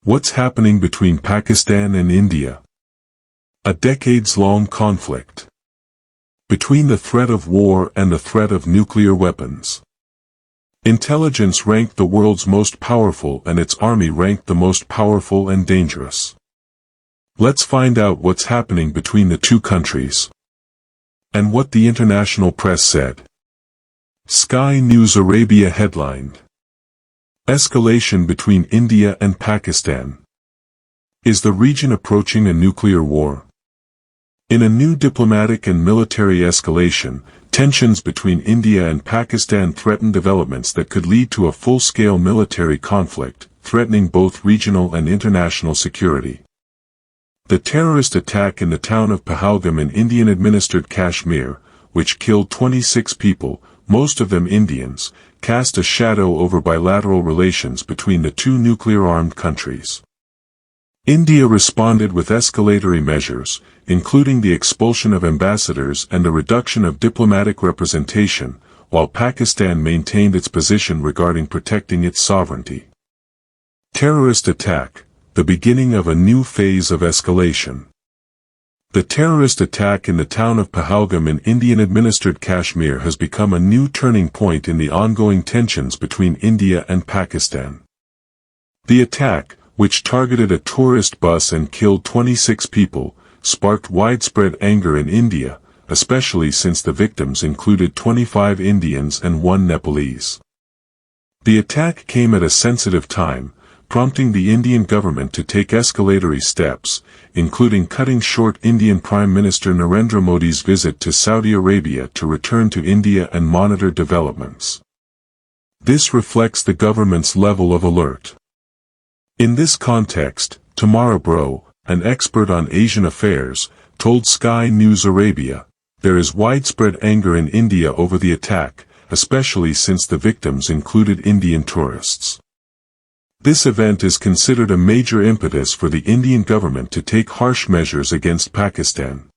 What's happening between Pakistan and India? A decades-long conflict. Between the threat of war and the threat of nuclear weapons. Intelligence ranked the world's most powerful and its army ranked the most powerful and dangerous. Let's find out what's happening between the two countries. And what the international press said. Sky News Arabia headlined. Escalation between India and Pakistan. Is the region approaching a nuclear war? In a new diplomatic and military escalation, tensions between India and Pakistan threaten developments that could lead to a full-scale military conflict, threatening both regional and international security. The terrorist attack in the town of Pahalgam in Indian-administered Kashmir, which killed 26 people, most of them Indians, cast a shadow over bilateral relations between the two nuclear-armed countries. India responded with escalatory measures, including the expulsion of ambassadors and the reduction of diplomatic representation, while Pakistan maintained its position regarding protecting its sovereignty. Terrorist attack, the beginning of a new phase of escalation. The terrorist attack in the town of Pahalgam in Indian-administered Kashmir has become a new turning point in the ongoing tensions between India and Pakistan. The attack, which targeted a tourist bus and killed 26 people, sparked widespread anger in India, especially since the victims included 25 Indians and 1 Nepalese. The attack came at a sensitive time, prompting the Indian government to take escalatory steps, including cutting short Indian Prime Minister Narendra Modi's visit to Saudi Arabia to return to India and monitor developments. This reflects the government's level of alert. In this context, Tamara Bro, an expert on Asian affairs, told Sky News Arabia, there is widespread anger in India over the attack, especially since the victims included Indian tourists. This event is considered a major impetus for the Indian government to take harsh measures against Pakistan.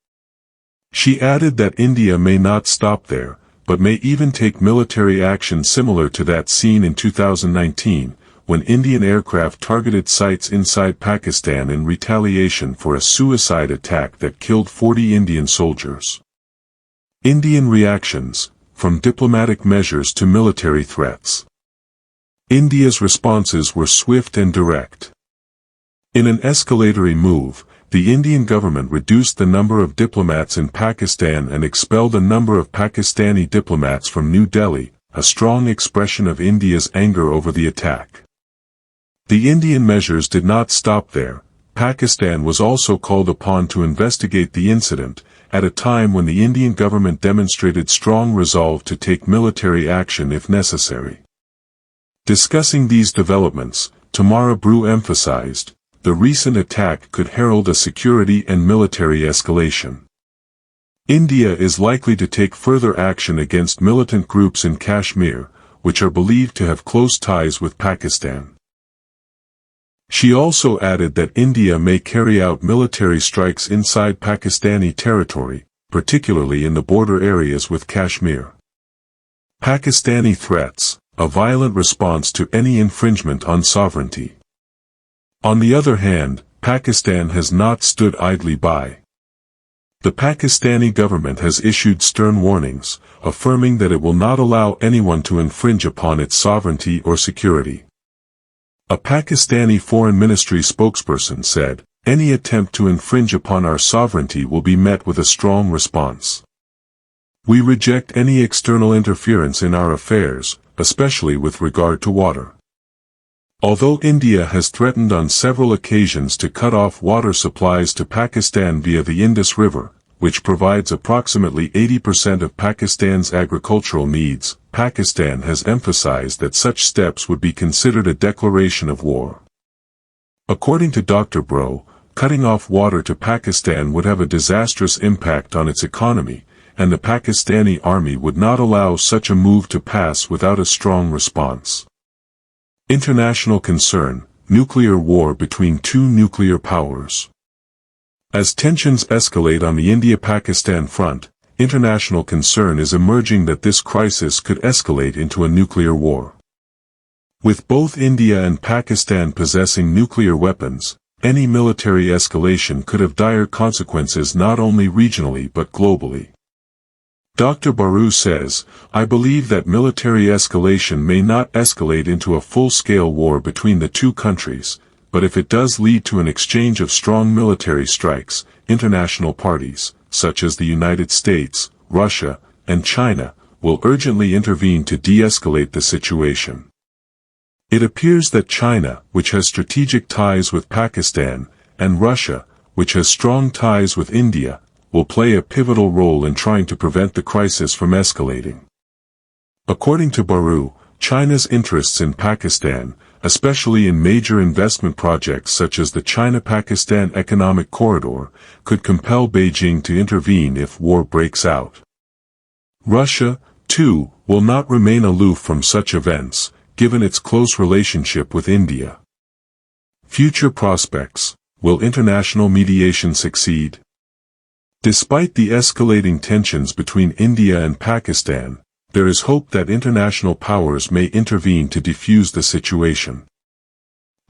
She added that India may not stop there, but may even take military action similar to that seen in 2019, when Indian aircraft targeted sites inside Pakistan in retaliation for a suicide attack that killed 40 Indian soldiers. Indian reactions, from diplomatic measures to military threats. India's responses were swift and direct. In an escalatory move, the Indian government reduced the number of diplomats in Pakistan and expelled a number of Pakistani diplomats from New Delhi, a strong expression of India's anger over the attack. The Indian measures did not stop there. Pakistan was also called upon to investigate the incident, at a time when the Indian government demonstrated strong resolve to take military action if necessary. Discussing these developments, Tamara Bru emphasized, the recent attack could herald a security and military escalation. India is likely to take further action against militant groups in Kashmir, which are believed to have close ties with Pakistan. She also added that India may carry out military strikes inside Pakistani territory, particularly in the border areas with Kashmir. Pakistani threats, a violent response to any infringement on sovereignty. On the other hand, Pakistan has not stood idly by. The Pakistani government has issued stern warnings, affirming that it will not allow anyone to infringe upon its sovereignty or security. A Pakistani Foreign Ministry spokesperson said, any attempt to infringe upon our sovereignty will be met with a strong response. We reject any external interference in our affairs, especially with regard to water. Although India has threatened on several occasions to cut off water supplies to Pakistan via the Indus River, which provides approximately 80% of Pakistan's agricultural needs, Pakistan has emphasized that such steps would be considered a declaration of war. According to Dr. Bro, cutting off water to Pakistan would have a disastrous impact on its economy, and the Pakistani army would not allow such a move to pass without a strong response. International concern, nuclear war between two nuclear powers. As tensions escalate on the India-Pakistan front, international concern is emerging that this crisis could escalate into a nuclear war. With both India and Pakistan possessing nuclear weapons, any military escalation could have dire consequences not only regionally but globally. Dr. Baru says, "I believe that military escalation may not escalate into a full-scale war between the two countries, but if it does lead to an exchange of strong military strikes, international parties, such as the United States, Russia, and China, will urgently intervene to de-escalate the situation." It appears that China, which has strategic ties with Pakistan, and Russia, which has strong ties with India, will play a pivotal role in trying to prevent the crisis from escalating. According to Baru, China's interests in Pakistan, especially in major investment projects such as the China-Pakistan Economic Corridor, could compel Beijing to intervene if war breaks out. Russia, too, will not remain aloof from such events, given its close relationship with India. Future prospects: will international mediation succeed? Despite the escalating tensions between India and Pakistan, there is hope that international powers may intervene to defuse the situation.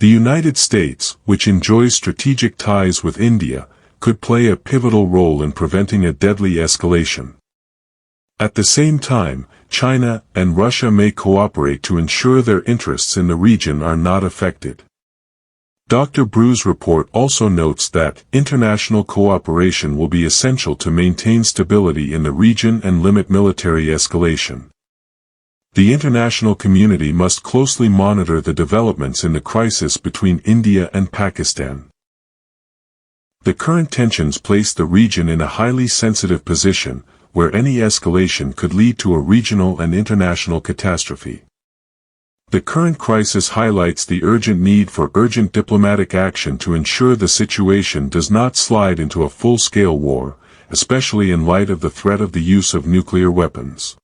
The United States, which enjoys strategic ties with India, could play a pivotal role in preventing a deadly escalation. At the same time, China and Russia may cooperate to ensure their interests in the region are not affected. Dr. Baru's report also notes that international cooperation will be essential to maintain stability in the region and limit military escalation. The international community must closely monitor the developments in the crisis between India and Pakistan. The current tensions place the region in a highly sensitive position, where any escalation could lead to a regional and international catastrophe. The current crisis highlights the urgent need for urgent diplomatic action to ensure the situation does not slide into a full-scale war, especially in light of the threat of the use of nuclear weapons.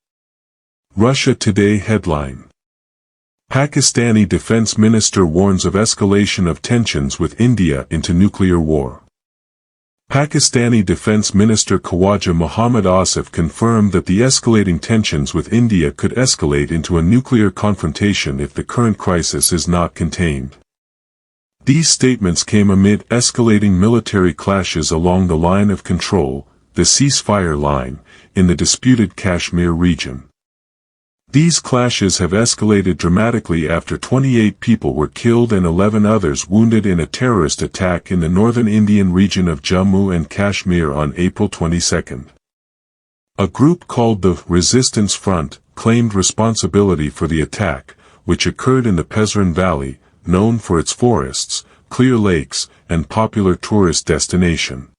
Russia Today headline: Pakistani Defense Minister warns of escalation of tensions with India into nuclear war. Pakistani Defense Minister Khawaja Mohammad Asif confirmed that the escalating tensions with India could escalate into a nuclear confrontation if the current crisis is not contained. These statements came amid escalating military clashes along the line of control, the ceasefire line, in the disputed Kashmir region. These clashes have escalated dramatically after 28 people were killed and 11 others wounded in a terrorist attack in the northern Indian region of Jammu and Kashmir on April 22. A group called the Resistance Front claimed responsibility for the attack, which occurred in the Pezran Valley, known for its forests, clear lakes, and popular tourist destination.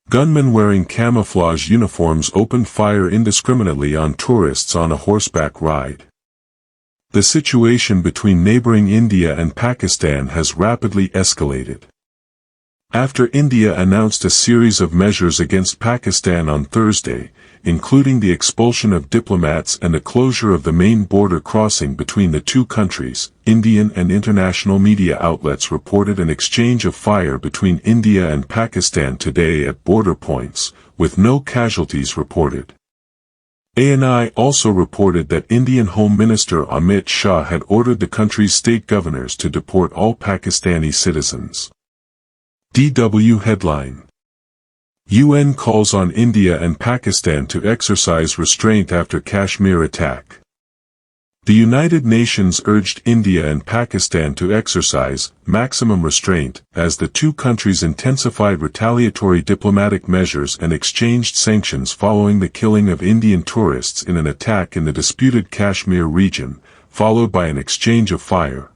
Gunmen wearing camouflage uniforms opened fire indiscriminately on tourists on a horseback ride. The situation between neighboring India and Pakistan has rapidly escalated. After India announced a series of measures against Pakistan on Thursday, including the expulsion of diplomats and the closure of the main border crossing between the two countries, Indian and international media outlets reported an exchange of fire between India and Pakistan today at border points, with no casualties reported. ANI also reported that Indian Home Minister Amit Shah had ordered the country's state governors to deport all Pakistani citizens. DW headline: UN calls on India and Pakistan to exercise restraint after Kashmir attack. The United Nations urged India and Pakistan to exercise maximum restraint as the two countries intensified retaliatory diplomatic measures and exchanged sanctions following the killing of Indian tourists in an attack in the disputed Kashmir region, followed by an exchange of fire.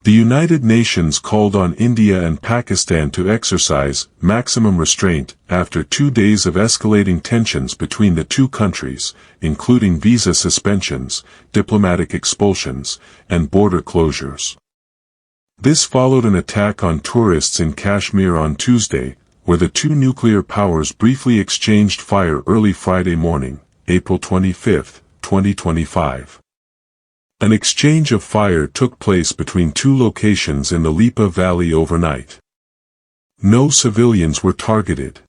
The United Nations called on India and Pakistan to exercise maximum restraint after 2 days of escalating tensions between the two countries, including visa suspensions, diplomatic expulsions, and border closures. This followed an attack on tourists in Kashmir on Tuesday, where the two nuclear powers briefly exchanged fire early Friday morning, April 25, 2025. An exchange of fire took place between two locations in the Lipa Valley overnight. No civilians were targeted.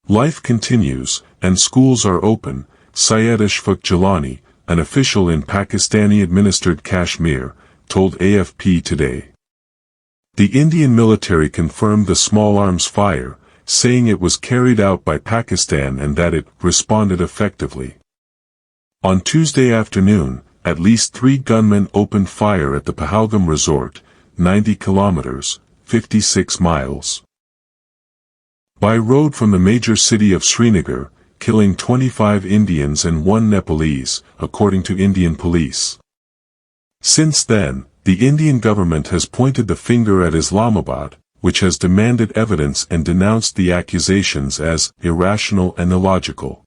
Life continues, and schools are open, Syed Ashfaq Jilani, an official in Pakistani-administered Kashmir, told AFP today. The Indian military confirmed the small arms fire, saying it was carried out by Pakistan and that it responded effectively. On Tuesday afternoon, at least 3 gunmen opened fire at the Pahalgam resort, 90 kilometers, 56 miles, by road from the major city of Srinagar, killing 25 Indians and 1 Nepalese, according to Indian police. Since then, the Indian government has pointed the finger at Islamabad, which has demanded evidence and denounced the accusations as irrational and illogical.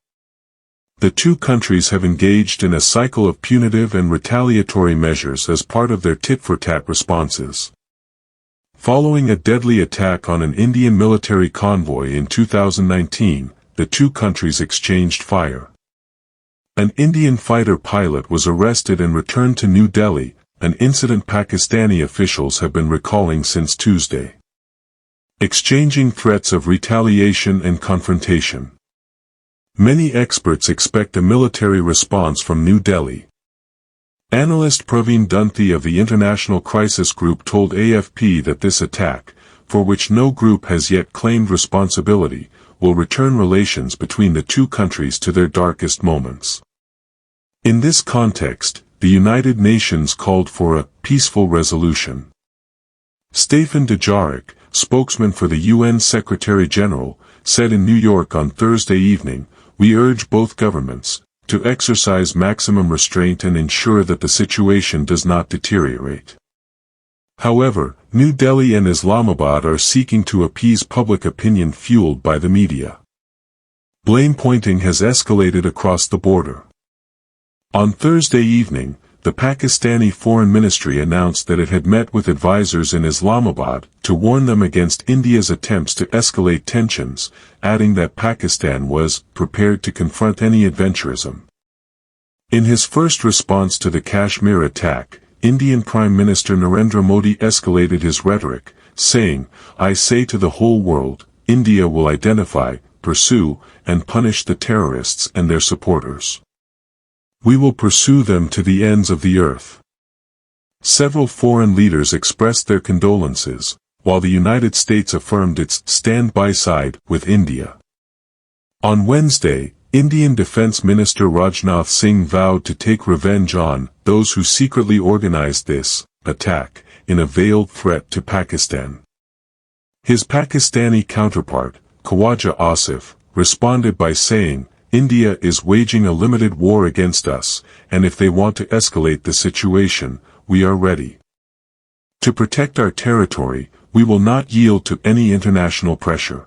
The two countries have engaged in a cycle of punitive and retaliatory measures as part of their tit-for-tat responses. Following a deadly attack on an Indian military convoy in 2019, the two countries exchanged fire. An Indian fighter pilot was arrested and returned to New Delhi, an incident Pakistani officials have been recalling since Tuesday, exchanging threats of retaliation and confrontation. Many experts expect a military response from New Delhi. Analyst Praveen Dunthi of the International Crisis Group told AFP that this attack, for which no group has yet claimed responsibility, will return relations between the two countries to their darkest moments. In this context, the United Nations called for a peaceful resolution. Stefan Dujarric, spokesman for the UN Secretary-General, said in New York on Thursday evening, "We urge both governments to exercise maximum restraint and ensure that the situation does not deteriorate." However, New Delhi and Islamabad are seeking to appease public opinion fueled by the media. Blame pointing has escalated across the border. On Thursday evening, the Pakistani Foreign Ministry announced that it had met with advisors in Islamabad to warn them against India's attempts to escalate tensions, adding that Pakistan was prepared to confront any adventurism. In his first response to the Kashmir attack, Indian Prime Minister Narendra Modi escalated his rhetoric, saying, "I say to the whole world, India will identify, pursue, and punish the terrorists and their supporters. We will pursue them to the ends of the earth." Several foreign leaders expressed their condolences, while the United States affirmed its stand-by side with India. On Wednesday, Indian Defence Minister Rajnath Singh vowed to take revenge on those who secretly organized this attack, in a veiled threat to Pakistan. His Pakistani counterpart, Khawaja Asif, responded by saying, "India is waging a limited war against us, and if they want to escalate the situation, we are ready. To protect our territory, we will not yield to any international pressure."